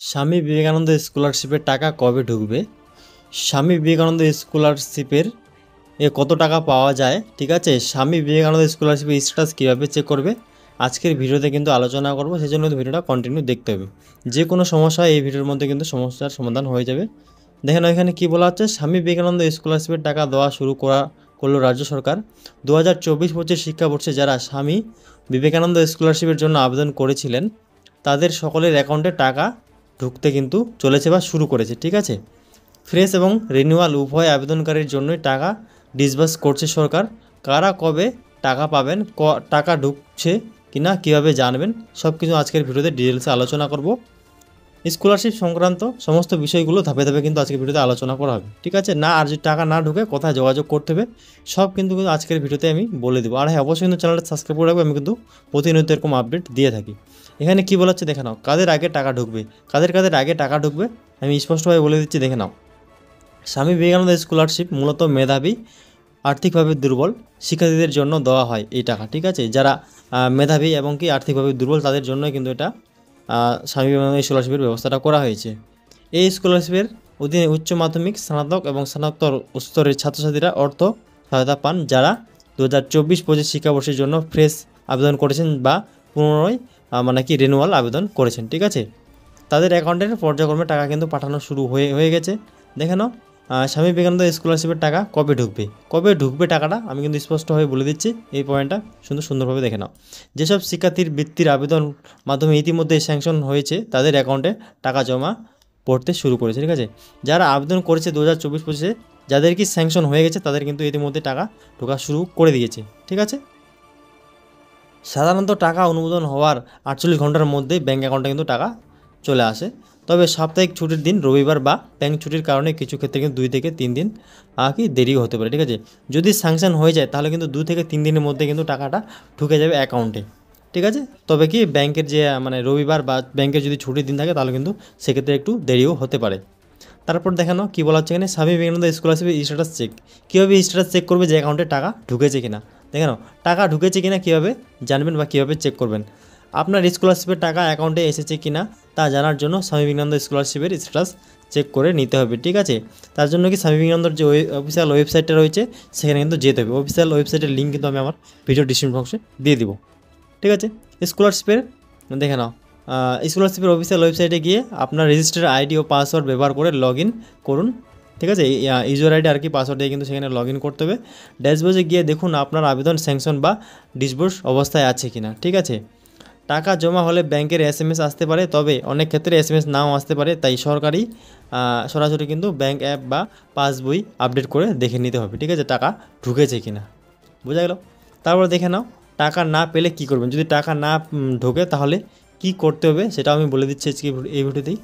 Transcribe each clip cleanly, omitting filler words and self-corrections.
স্বামী বিবেকানন্দ স্কলারশিপের টাকা কবে ঢুকবে? স্বামী বিবেকানন্দ স্কলারশিপের কত টাকা পাওয়া যায়, ঠিক আছে? স্বামী বিবেকানন্দ স্কলারশিপের স্ট্যাটাস কীভাবে চেক করবে, আজকের ভিডিওতে কিন্তু আলোচনা করব। সেই জন্য ভিডিওটা কন্টিনিউ দেখতে হবে। যে কোনো সমস্যা এই ভিডিওর মধ্যে কিন্তু সমস্যার সমাধান হয়ে যাবে। দেখেন এখানে কী বলা হচ্ছে, স্বামী বিবেকানন্দ স্কলারশিপের টাকা দেওয়া শুরু করলো রাজ্য সরকার। 2024-25 শিক্ষাবর্ষে যারা স্বামী বিবেকানন্দ স্কলারশিপের জন্য আবেদন করেছিলেন তাদের সকলের অ্যাকাউন্টে টাকা ঢুকতে কিন্তু চলেছে বা শুরু করেছে, ঠিক আছে? ফ্রেশ এবং রিনিউয়াল উভয় আবেদনকারীর জন্যই টাকা ডিসবার্স করছে সরকার। কারা কবে টাকা পাবেন, টাকা ঢুকছে কিনা কীভাবে জানবেন, সব কিছু আজকের ভিডিওতে ডিটেলসে আলোচনা করব। স্কলারশিপ সংক্রান্ত সমস্ত বিষয়গুলো ধাপে ধাপে কিন্তু আজকের ভিডিওতে আলোচনা করা হবে, ঠিক আছে? না আর যদি টাকা না ঢুকে কোথায় যোগাযোগ করতে হবে সব কিন্তু আজকের ভিডিওতে আমি বলে দেবো। আর হ্যাঁ, অবশ্যই কিন্তু চ্যানেলটা সাবস্ক্রাইব করে রাখবো। আমি কিন্তু প্রতিনিয়ত এরকম আপডেট দিয়ে থাকি। এখানে কী বলা হচ্ছে দেখে নাও, কাদের আগে টাকা ঢুকবে, কাদের কাদের আগে টাকা ঢুকবে আমি স্পষ্টভাবে বলে দিচ্ছি, দেখে নাও। স্বামী বিবেকানন্দ স্কলারশিপ মূলত মেধাবী, আর্থিকভাবে দুর্বল শিক্ষার্থীদের জন্য দেওয়া হয় এই টাকা, ঠিক আছে? যারা মেধাবী এবং কি আর্থিকভাবে দুর্বল তাদের জন্য কিন্তু এটা স্বামী বিবেকানন্দ স্কলারশিপের ব্যবস্থাটা করা হয়েছে। এই স্কলারশিপের অধীনে উচ্চ মাধ্যমিক, স্নাতক এবং স্নাতক স্তরের ছাত্রছাত্রীরা অর্থ সহায়তা পান যারা 2024-25 শিক্ষাবর্ষের জন্য ফ্রেশ আবেদন করেছেন বা পুনরায় রিনিউয়াল আবেদন করেছেন, ঠিক আছে? তাদের অ্যাকাউন্টের পর্যায়ক্রমে টাকা কিন্তু পাঠানো শুরু হয়ে গেছে। দেখে নাও, স্বামী বিবেকানন্দ স্কলারশিপের টাকা কবে ঢুকবে টাকাটা আমি কিন্তু স্পষ্টভাবে বলে দিচ্ছি। এই পয়েন্টটা সুন্দরভাবে দেখে নাও। যেসব শিক্ষার্থীর বৃত্তির আবেদন মাধ্যমে ইতিমধ্যে স্যাংশন হয়েছে তাদের অ্যাকাউন্টে টাকা জমা পড়তে শুরু করেছে, ঠিক আছে? যারা আবেদন করেছে 2024-25 যাদের কি স্যাংশন হয়ে গেছে তাদের কিন্তু ইতিমধ্যে টাকা ঢোকা শুরু করে দিয়েছে, ঠিক আছে? সাধারণত টাকা অনুমোদন হওয়ার 48 ঘন্টার মধ্যেই ব্যাঙ্ক অ্যাকাউন্টে কিন্তু টাকা চলে আসে। তবে সাপ্তাহিক ছুটির দিন, রবিবার বা ব্যাঙ্ক ছুটির কারণে কিছু ক্ষেত্রে কিন্তু 2 থেকে 3 দিন দেরিও হতে পারে, ঠিক আছে? যদি স্যাংশন হয়ে যায় তাহলে কিন্তু 2 থেকে 3 দিনের মধ্যে কিন্তু টাকাটা ঢুকে যাবে অ্যাকাউন্টে, ঠিক আছে? তবে কি ব্যাংকের যে রবিবার বা ব্যাংকের যদি ছুটির দিন থাকে তাহলে কিন্তু সেক্ষেত্রে একটু দেরিও হতে পারে। তারপর দেখানো কী বলা হচ্ছে এখানে, স্বামী বিবেকানন্দ স্কলারশিপের স্ট্যাটাস চেক। কীভাবে স্ট্যাটাস চেক করবে যে অ্যাকাউন্টে টাকা ঢুকেছে কিনা? দেখে নাও, টাকা ঢুকেছে কিনা কীভাবে জানবেন বা কীভাবে চেক করবেন? আপনার স্কলারশিপের টাকা অ্যাকাউন্টে এসেছে কিনা তা জানার জন্য স্বামী বিবেকানন্দ স্কলারশিপের স্ট্যাটাস চেক করে নিতে হবে, ঠিক আছে? তার জন্য কি স্বামী বিবেকানন্দর যে অফিসিয়াল ওয়েবসাইটটা রয়েছে সেখানে কিন্তু যেতে হবে। অফিসিয়াল ওয়েবসাইটের লিঙ্ক কিন্তু আমি আমার ভিডিও ডিসক্রিপশন বক্সে দিয়ে দিব, ঠিক আছে? স্কলারশিপের দেখে নাও, স্কলারশিপের অফিসিয়াল ওয়েবসাইটে গিয়ে আপনার রেজিস্টার আইডি ও পাসওয়ার্ড ব্যবহার করে লগ ইন করুন, ঠিক আছে? ইউজার আইডি আর কি পাসওয়ার্ড দিয়ে কিন্তু সেখানে লগ ইন করতে হবে। ড্যাশবোর্ডে গিয়ে দেখুন আপনার আবেদন স্যাংশন বা ডিসবোর্স অবস্থায় আছে কিনা, ঠিক আছে? টাকা জমা হলে ব্যাংকের SMS আসতে পারে, তবে অনেক ক্ষেত্রে SMS নাও আসতে পারে। তাই সরাসরি কিন্তু ব্যাংক অ্যাপ বা পাসবই আপডেট করে দেখে নিতে হবে, ঠিক আছে? টাকা ঢুকেছে কিনা, বোঝা গেল? তারপর দেখে নাও, টাকা না পেলে কী করবেন। যদি টাকা না ঢোকে তাহলে কি করতে হবে সেটাও আমি বলে দিচ্ছি আজকে এই ভিডিওতেই।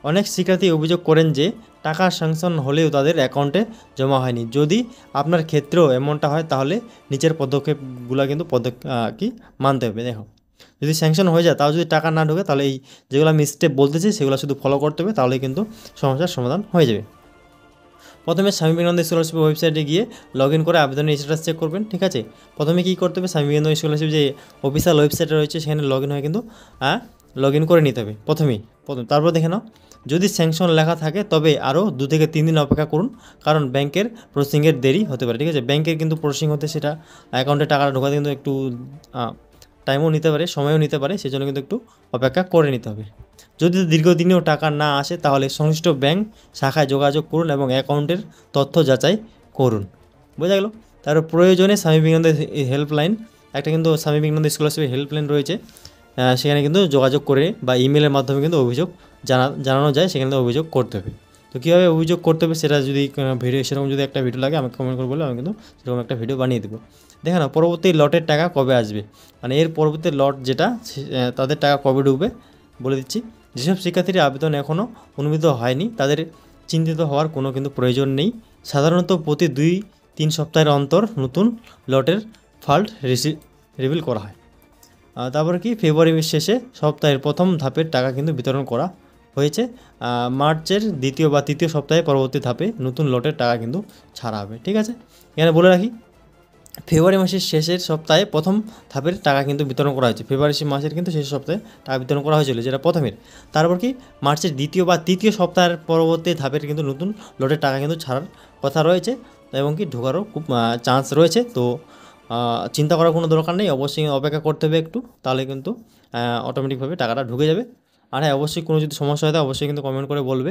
অনেক শিক্ষার্থী অভিযোগ করেন যে টাকা স্যাংশন হলেও তাদের অ্যাকাউন্টে জমা হয়নি। যদি আপনার ক্ষেত্রেও এমনটা হয় তাহলে নিচের পদক্ষেপগুলো কিন্তু মানতে হবে। দেখো, যদি স্যাংশন হয়ে যায় তাও যদি টাকা না ঢোকে তাহলে এই যেগুলো আমি স্টেপ বলতেছি সেগুলো শুধু ফলো করতে হবে, তাহলে কিন্তু সমস্যার সমাধান হয়ে যাবে। প্রথমে স্বামী বিবেকানন্দ স্কলারশিপ ওয়েবসাইটে গিয়ে লগ ইন করে আবেদনের স্ট্যাটাস চেক করবেন, ঠিক আছে? প্রথমে কী করতে হবে, স্বামী বিবেকানন্দ স্কলারশিপ যে অফিসিয়াল ওয়েবসাইট রয়েছে সেখানে লগ ইন হয়ে কিন্তু লগ ইন করে নিতে হবে তারপর দেখে নাও, যদি স্যাংশন লেখা থাকে তবে আরও 2 থেকে 3 দিন অপেক্ষা করুন, কারণ ব্যাংকের প্রসেসিংয়ের দেরি হতে পারে, ঠিক আছে? ব্যাংকের কিন্তু প্রসেসিং হতে সেটা অ্যাকাউন্টে টাকাটা ঢোকাতে কিন্তু একটু টাইমও নিতে পারে, সময়ও নিতে পারে, সেজন্য কিন্তু একটু অপেক্ষা করে নিতে হবে। যদি দীর্ঘদিনেও টাকা না আসে তাহলে সংশ্লিষ্ট ব্যাংক শাখায় যোগাযোগ করুন এবং অ্যাকাউন্টের তথ্য যাচাই করুন, বোঝা গেল? তার প্রয়োজনে স্বামী বিবেকানন্দ হেল্পলাইন, একটা কিন্তু স্বামী বিবেকানন্দ স্কলারশিপের হেল্পলাইন রয়েছে, সেখানে কিন্তু যোগাযোগ করে বা ইমেলের মাধ্যমে কিন্তু অভিযোগ জানানো যায়, সেখানে অভিযোগ করতে হবে। তো কীভাবে অভিযোগ করতে হবে সেটা যদি সেরকম যদি একটা ভিডিও লাগে আমাকে কমেন্ট করে বলে আমি কিন্তু সেরকম একটা ভিডিও বানিয়ে দেবো। দেখে না, পরবর্তী লটের টাকা কবে আসবে, এর পরবর্তী লট যেটা তাদের টাকা কবে ঢুকবে বলে দিচ্ছি। যেসব শিক্ষার্থীর আবেদন এখনও অনুমোদিত হয়নি তাদের চিন্তিত হওয়ার কোনো কিন্তু প্রয়োজন নেই। সাধারণত প্রতি 2-3 সপ্তাহের অন্তর নতুন লটের ফান্ড রিভিল করা হয়। তারপরে কি ফেব্রুয়ারির শেষে সপ্তাহের প্রথম ধাপের টাকা কিন্তু বিতরণ করা হয়েছে। মার্চের 2য় বা 3য় সপ্তাহে পরবর্তী ধাপে নতুন লটের টাকা কিন্তু ছাড়া হবে, ঠিক আছে? এখানে বলে রাখি, ফেব্রুয়ারি মাসের শেষের সপ্তাহে প্রথম ধাপের টাকা কিন্তু বিতরণ করা হয়েছে। ফেব্রুয়ারি মাসের কিন্তু শেষ সপ্তাহে টাকা বিতরণ করা হয়েছিল, যেটা প্রথমের। তারপর কি মার্চের দ্বিতীয় বা তৃতীয় সপ্তাহের পরবর্তী ধাপের কিন্তু নতুন লটের টাকা কিন্তু ছাড়ার কথা রয়েছে, এবং কি ঢোকারও খুব চান্স রয়েছে। তো চিন্তা করার কোনো দরকার নেই, অবশ্যই অপেক্ষা করতে হবে একটু, তাহলে কিন্তু অটোমেটিকভাবে টাকাটা ঢুকে যাবে। আর হ্যাঁ, অবশ্যই কোনো যদি সমস্যা হয় অবশ্যই কিন্তু কমেন্ট করে বলবে।